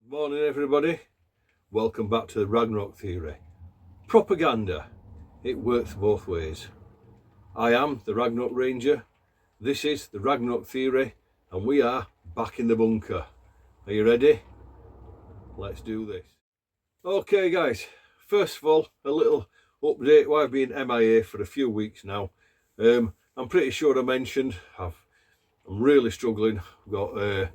Morning, everybody. Welcome back to the Ragnarok Theory. Propaganda. It works both ways. I am the Ragnarok Ranger. This is the Ragnarok Theory, and we are back in the bunker. Are you ready? Let's do this. Okay, guys. First of all, a little update. Well, I've been MIA for a few weeks now. I'm pretty sure I mentioned I'm really struggling. I've got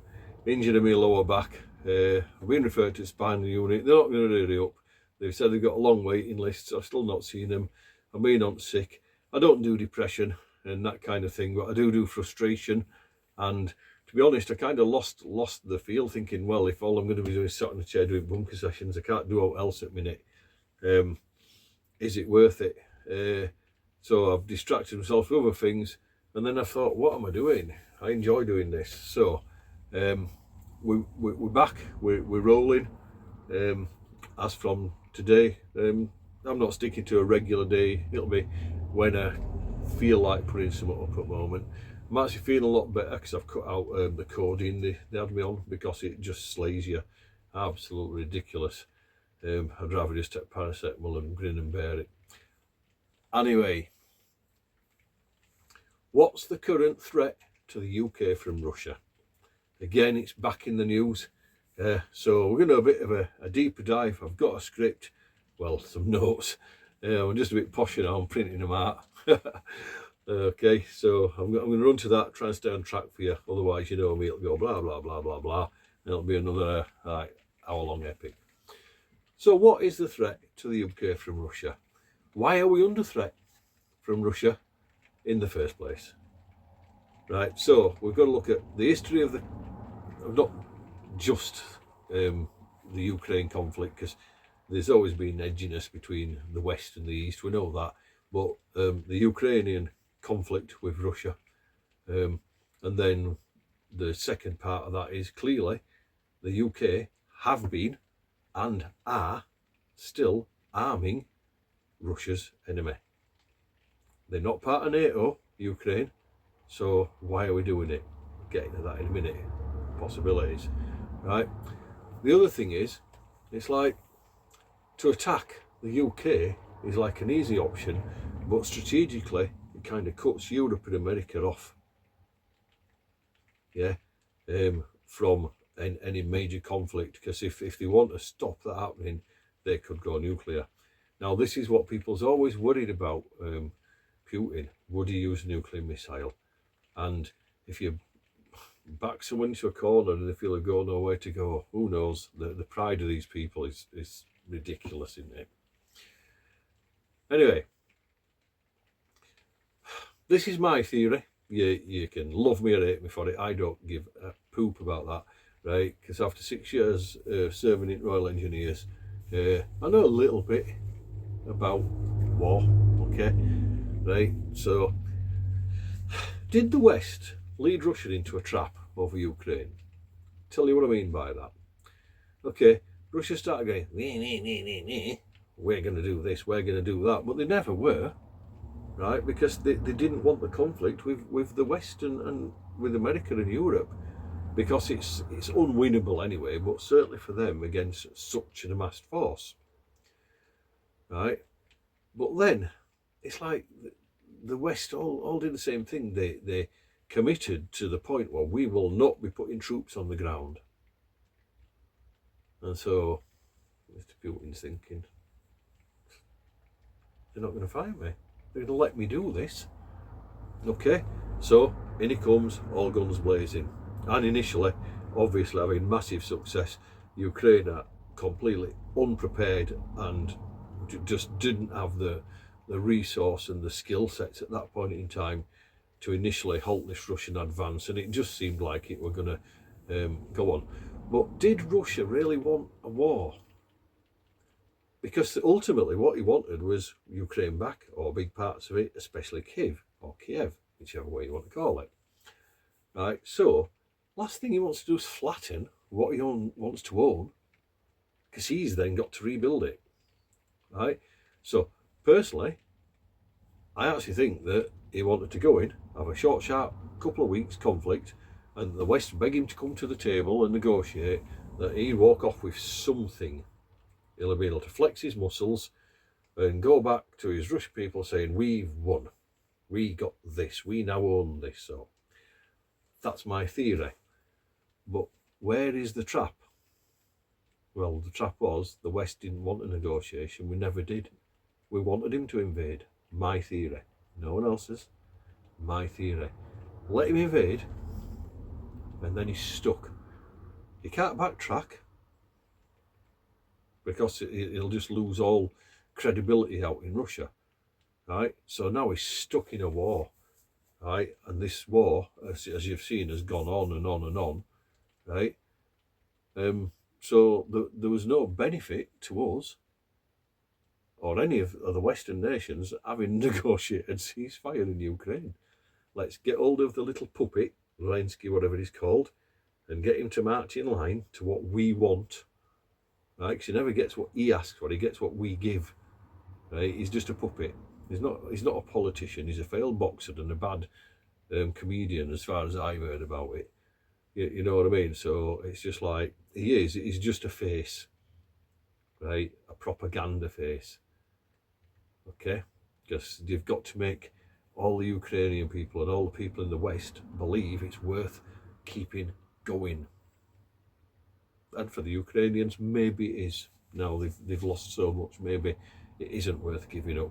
injured in my lower back. I've been referred to spinal unit. They're not going to hurry up. They've said they've got a long waiting list, so I've still not seen them. I'm being on sick. I don't do depression and that kind of thing, but I do frustration. And to be honest, I kind of lost the feel, thinking, well, if all I'm going to be doing is sat in a chair doing bunker sessions, I can't do what else at the minute. Is it worth it? So I've distracted myself with other things, and then I thought, what am I doing? I enjoy doing this. So we're back, we're rolling. As from today, I'm not sticking to a regular day. It'll be when I feel like putting something up at the moment. I'm actually feeling a lot better because I've cut out the codeine they had me on, because it just slays you. Absolutely ridiculous. I'd rather just take paracetamol and grin and bear it. Anyway, what's the current threat to the UK from Russia? Again, it's back in the news. So we're going to do a bit of a deeper dive. I've got a script, well, some notes. I'm just a bit posh now, I'm printing them out. Okay, so I'm going to run to that, try and stay on track for you. Otherwise, you know me, it'll go blah, blah, blah, blah, blah. And it'll be another hour-long epic. So what is the threat to the UK from Russia? Why are we under threat from Russia in the first place? Right, so we've got to look at the history of not just the Ukraine conflict, because there's always been edginess between the West and the East, we know that, but the Ukrainian conflict with Russia, and then the second part of that is clearly the UK have been and are still arming Russia's enemy. They're not part of NATO, Ukraine, so why are we doing it? Get into that in a minute. Possibilities, right? The other thing is, it's like, to attack the UK is like an easy option, but strategically it kind of cuts Europe and America off, from any major conflict, because if they want to stop that happening, they could go nuclear. Now, this is what people's always worried about. Putin, would he use a nuclear missile? And if you back someone into a corner and they feel they've got nowhere to go, who knows? The pride of these people is ridiculous, isn't it? Anyway, this is my theory. You can love me or hate me for it. I don't give a poop about that, right? Because after 6 years serving in Royal Engineers, I know a little bit about war, okay? Right, so did the West lead Russia into a trap over Ukraine? Tell you what I mean by that. Okay, Russia started going, we're going to do this, we're going to do that, but they never were, right? Because they didn't want the conflict with the West and with America and Europe, because it's unwinnable anyway, but certainly for them against such an amassed force, right? But then it's like the West all did the same thing. They committed to the point where we will not be putting troops on the ground. And so Mr. Putin's thinking, they're not going to fight me. They're going to let me do this. Okay, so in he comes, all guns blazing. And initially, obviously having massive success, Ukraine are completely unprepared and just didn't have the resource and the skill sets at that point in time to initially halt this Russian advance, and it just seemed like it were going to go on. But did Russia really want a war? Because ultimately what he wanted was Ukraine back, or big parts of it, especially Kiev, whichever way you want to call it. Right, so last thing he wants to do is flatten what he wants to own, because he's then got to rebuild it. Right, so personally, I actually think that he wanted to go in, have a sharp couple of weeks conflict, and the West beg him to come to the table and negotiate, that he'd walk off with something. He'll be able to flex his muscles and go back to his Russian people saying, we've won, we got this, we now own this. So that's my theory. But where is the trap? Well, the trap was the West didn't want a negotiation. We never did. We wanted him to invade. My theory. No one else's. My theory. Let him invade, and then he's stuck. He can't backtrack because he'll just lose all credibility out in Russia, right? So now he's stuck in a war, right? And this war, as you've seen, has gone on and on and on, right? So there was no benefit to us or any of the Western nations having negotiated ceasefire in Ukraine. Let's get hold of the little puppet, Zelensky, whatever he's called, and get him to march in line to what we want, right? Because he never gets what he asks for, he gets what we give, right? He's just a puppet. He's not a politician. He's a failed boxer and a bad comedian, as far as I've heard about it. You know what I mean? So it's just like, he's just a face, right? A propaganda face, okay? Because you've got to make all the Ukrainian people and all the people in the West believe it's worth keeping going. And for the Ukrainians, maybe it is. Now they've lost so much, maybe it isn't worth giving up.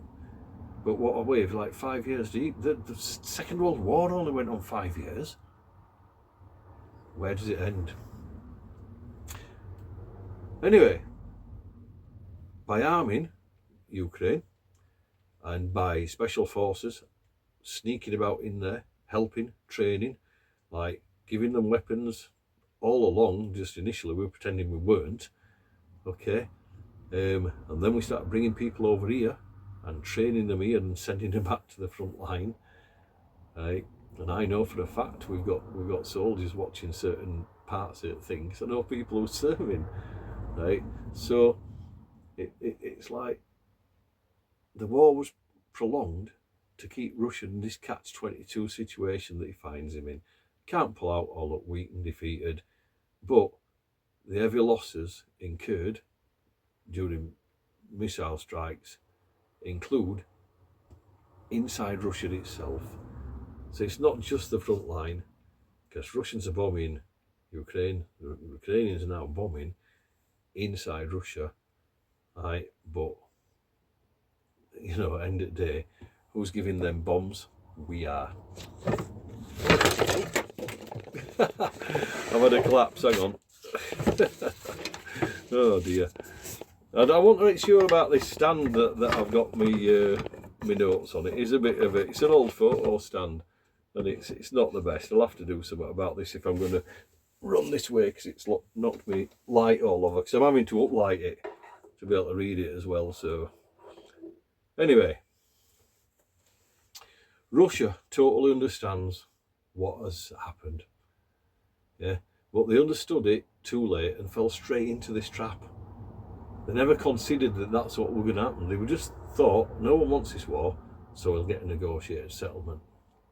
But what a wave, like 5 years deep. The Second World War only went on 5 years. Where does it end? Anyway, by arming Ukraine and by special forces sneaking about in there, helping, training, like giving them weapons all along, just initially we were pretending we weren't, okay? And then we started bringing people over here and training them here and sending them back to the front line, right? And I know for a fact we've got soldiers watching certain parts of things. I know people who are serving, right? So it's like the war was prolonged to keep Russia in this catch-22 situation that he finds him in. Can't pull out or look weak and defeated, but the heavy losses incurred during missile strikes include inside Russia itself. So it's not just the front line, because Russians are bombing Ukraine, the Ukrainians are now bombing inside Russia, right? But, you know, at the end of the day, who's giving them bombs? We are. I've had a collapse, hang on. Oh dear. And I wasn't really sure about this stand that I've got me notes on. It is a bit of it. It's an old photo stand, and it's not the best. I'll have to do something about this if I'm going to run this way, because it's knocked me light all over. Because I'm having to uplight it to be able to read it as well. So anyway, Russia totally understands what has happened. Yeah, but they understood it too late and fell straight into this trap. They never considered that that's what was going to happen. They were just thought, no one wants this war, so we'll get a negotiated settlement.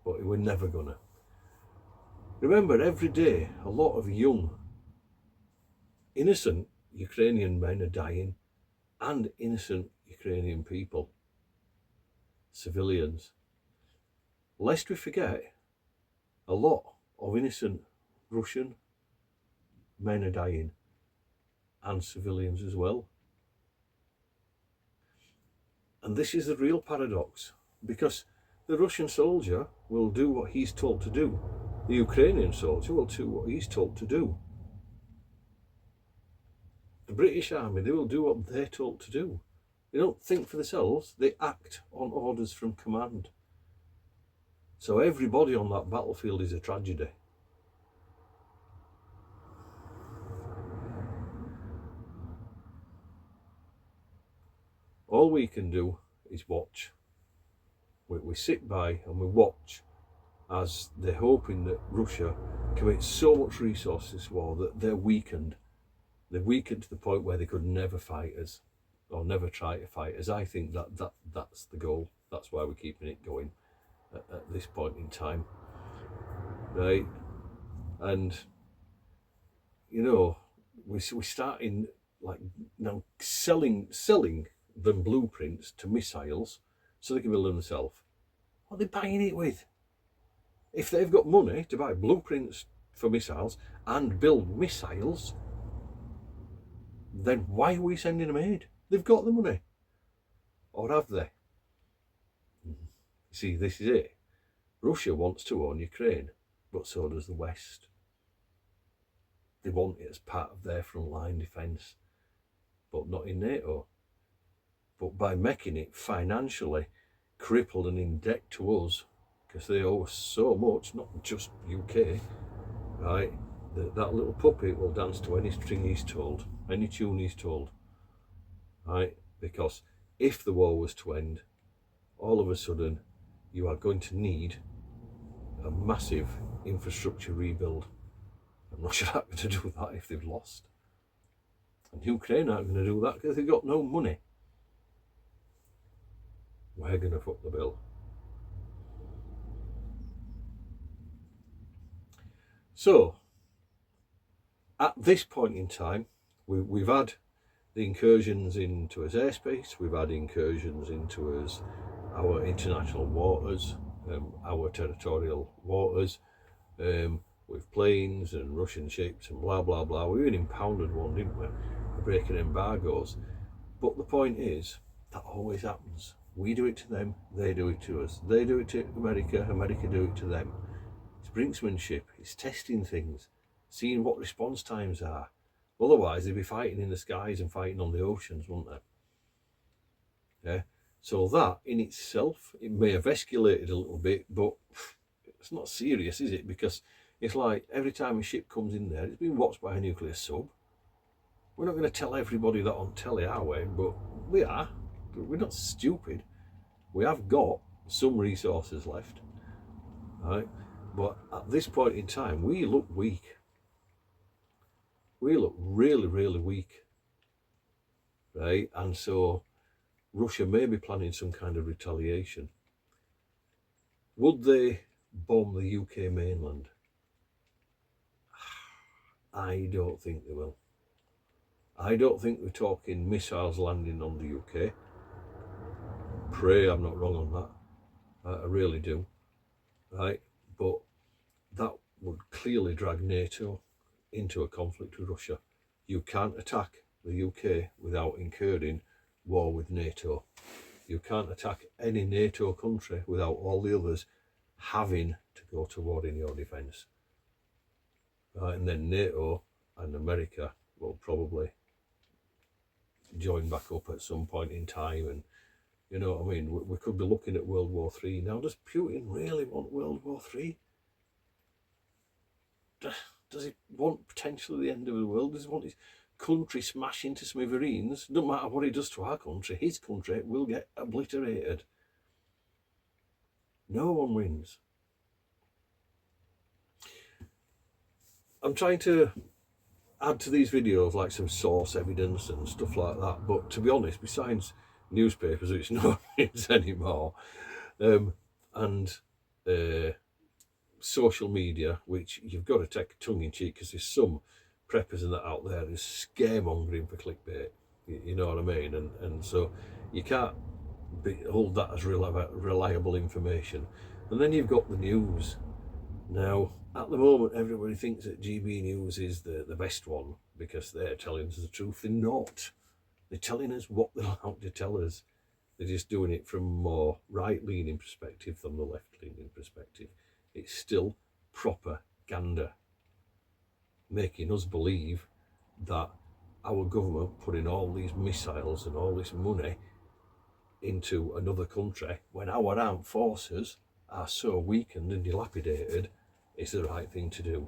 But we're never gonna. Remember, every day, a lot of young, innocent Ukrainian men are dying, and innocent Ukrainian people, civilians. Lest we forget, a lot of innocent Russian men are dying, and civilians as well. And this is the real paradox, because the Russian soldier will do what he's told to do. The Ukrainian soldier will do what he's told to do. The British Army, they will do what they're told to do. They don't think for themselves, they act on orders from command. So everybody on that battlefield is a tragedy. All we can do is watch. We sit by and we watch as they're hoping that Russia commits so much resource to this war that they're weakened. They're weakened to the point where they could never fight us, or never try to fight us. I think that's the goal. That's why we're keeping it going at this point in time, right? And, you know, we're starting like now selling them blueprints to missiles so they can build them themselves. What are they buying it with? If they've got money to buy blueprints for missiles and build missiles, then why are we sending them aid? They've got the money. Or have they? See, this is it. Russia wants to own Ukraine, but so does the West. They want it as part of their frontline defence, but not in NATO. But by making it financially crippled and in debt to us, because they owe us so much, not just UK, right? That little puppet will dance to any string he's told, any tune he's told, right? Because if the war was to end, all of a sudden you are going to need a massive infrastructure rebuild. And Russia aren't going to do that if they've lost. And Ukraine aren't going to do that because they've got no money. We're going to foot the bill. So, at this point in time, we've had the incursions into his airspace, we've had incursions into our international waters, our territorial waters, with planes and Russian ships and blah, blah, blah. We even impounded one, didn't we? Breaking embargoes. But the point is, that always happens. We do it to them, they do it to us. They do it to America, America do it to them. It's brinksmanship, it's testing things, seeing what response times are. Otherwise, they'd be fighting in the skies and fighting on the oceans, wouldn't they? Yeah. So that in itself, it may have escalated a little bit, but it's not serious, is it? Because it's like every time a ship comes in there, it's been watched by a nuclear sub. We're not going to tell everybody that on telly, are we? But we are. But we're not stupid. We have got some resources left, right? But at this point in time, we look weak. We look really, really weak, right? And so Russia may be planning some kind of retaliation. Would they bomb the UK mainland? I don't think they will. I don't think we're talking missiles landing on the UK. Pray I'm not wrong on that. I really do. Right? But that would clearly drag NATO into a conflict with Russia. You can't attack the UK without incurring war with NATO. You can't attack any NATO country without all the others having to go to war in your defence. And then NATO and America will probably join back up at some point in time, and you know what I mean, we could be looking at World War III. Now, does Putin really want World War III? Does he want potentially the end of the world? Does he want his country smashed into smithereens? No matter what he does to our country, his country will get obliterated. No one wins. I'm trying to add to these videos like some source evidence and stuff like that, but to be honest, besides newspapers, it's not news anymore, and social media, which you've got to take tongue in cheek, because there's some preppers and that out there who's scaremongering for clickbait, you know what I mean, and so you can't hold that as reliable information. And then you've got the news. Now, at the moment, everybody thinks that GB News is the best one because they're telling us the truth. They're not. They're telling us what they're allowed to tell us. They're just doing it from a more right-leaning perspective than the left-leaning perspective. It's still propaganda, making us believe that our government putting all these missiles and all this money into another country when our armed forces are so weakened and dilapidated is the right thing to do.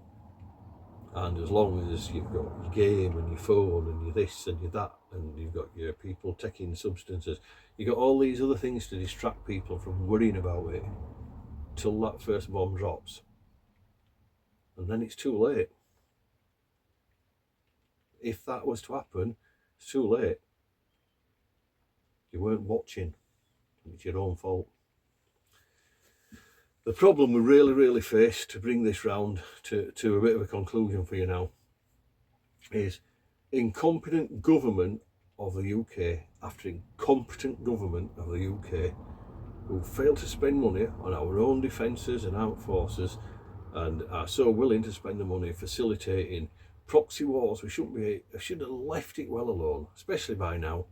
And as long as you've got your game and your phone and your this and your that, and you've got your people taking substances, you've got all these other things to distract people from worrying about it till that first bomb drops. And then it's too late. If that was to happen, it's too late. You weren't watching. It's your own fault. The problem we really face, to bring this round to a bit of a conclusion for you now, is incompetent government of the UK after incompetent government of the UK who fail to spend money on our own defences and armed forces and are so willing to spend the money facilitating proxy wars. We should have left it well alone, especially by now.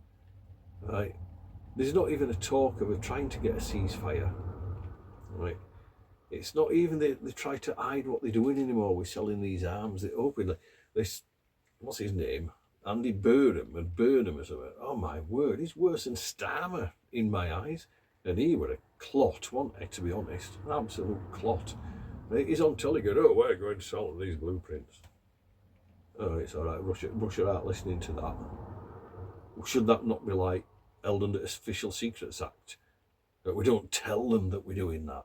Right? There's not even a talk of trying to get a ceasefire. Right? It's not even they try to hide what they're doing anymore. We're selling these arms. They openly, this, what's his name? Andy Burnham or something. Oh my word, he's worse than Starmer in my eyes. And he were a clot, wasn't he, to be honest? An absolute clot. He's on telly going, oh, we're going to sell these blueprints. Oh, it's all right, Russia aren't listening to that. Should that not be like held under Official Secrets Act? That we don't tell them that we're doing that.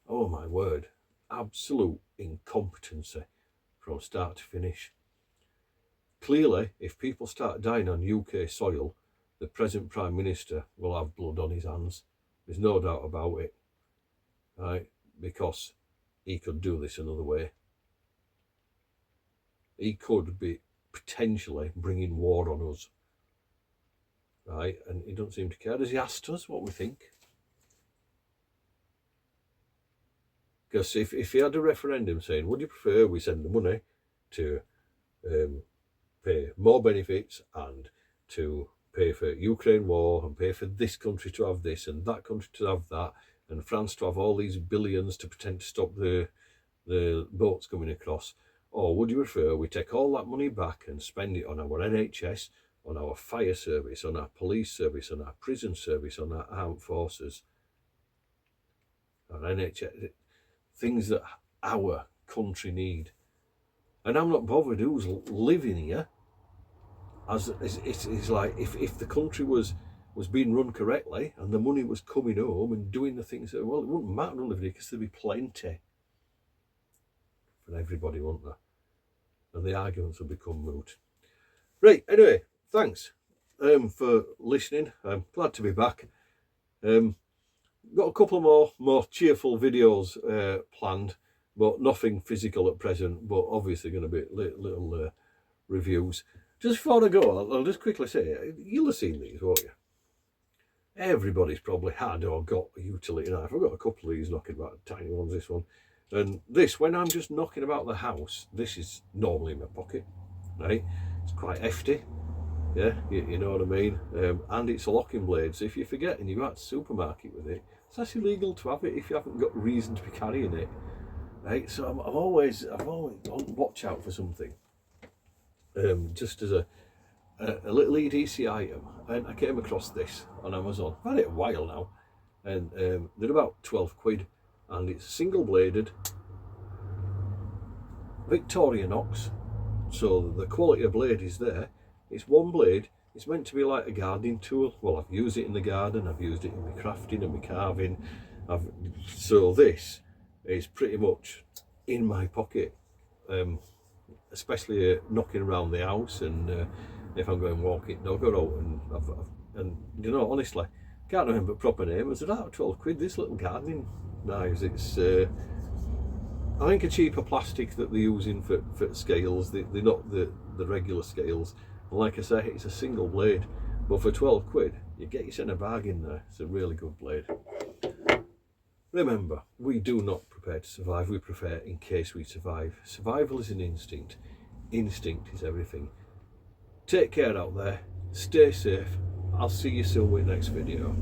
Oh my word, absolute incompetency from start to finish. Clearly, if people start dying on UK soil, the present Prime Minister will have blood on his hands. There's no doubt about it, right? Because he could do this another way. He could be potentially bringing war on us, right? And he doesn't seem to care. Has he asked us what we think? Because if he had a referendum saying, would you prefer we send the money to pay more benefits and to pay for Ukraine war and pay for this country to have this and that country to have that and France to have all these billions to pretend to stop the boats coming across, or would you prefer we take all that money back and spend it on our NHS, on our fire service, on our police service, on our prison service, on our armed forces, our NHS, things that our country need? And I'm not bothered who's living here. It's like if the country was being run correctly and the money was coming home and doing the things that, well, it wouldn't matter to live here because there'd be plenty for everybody, wouldn't there? And the arguments would become moot. Right, anyway, thanks for listening. I'm glad to be back. Got a couple more cheerful videos planned, but nothing physical at present, but obviously going to be little reviews. Just before I go, I'll just quickly say, you'll have seen these, won't you? Everybody's probably had or got a utility knife. I've got a couple of these knocking about, tiny ones, this one. And this, when I'm just knocking about the house, this is normally in my pocket, right? It's quite hefty, yeah, you know what I mean? And it's a locking blade, so if you forget and you go out to the supermarket with it, it's actually legal to have it if you haven't got reason to be carrying it, right? So I've always on watch out for something. Just as a little EDC item, and I came across this on Amazon. I've had it a while now, and they're about 12 quid, and it's single bladed Victorinox, so the quality of blade is there. It's one blade. It's meant to be like a gardening tool. Well, I've used it in the garden, I've used it in my crafting and my carving. So this is pretty much in my pocket, especially knocking around the house, and if I'm going walking dog or out, and you know, honestly, can't remember proper name. Was about 12 quid, this little gardening knives. It's I think a cheaper plastic that they're using for scales. They're not the regular scales. And like I say, it's a single blade, but for 12 quid, you get yourself a bargain there. It's a really good blade. Remember, we do not prepare to survive, we prepare in case we survive. Survival is an instinct. Instinct is everything. Take care out there, stay safe. I'll see you soon with the next video.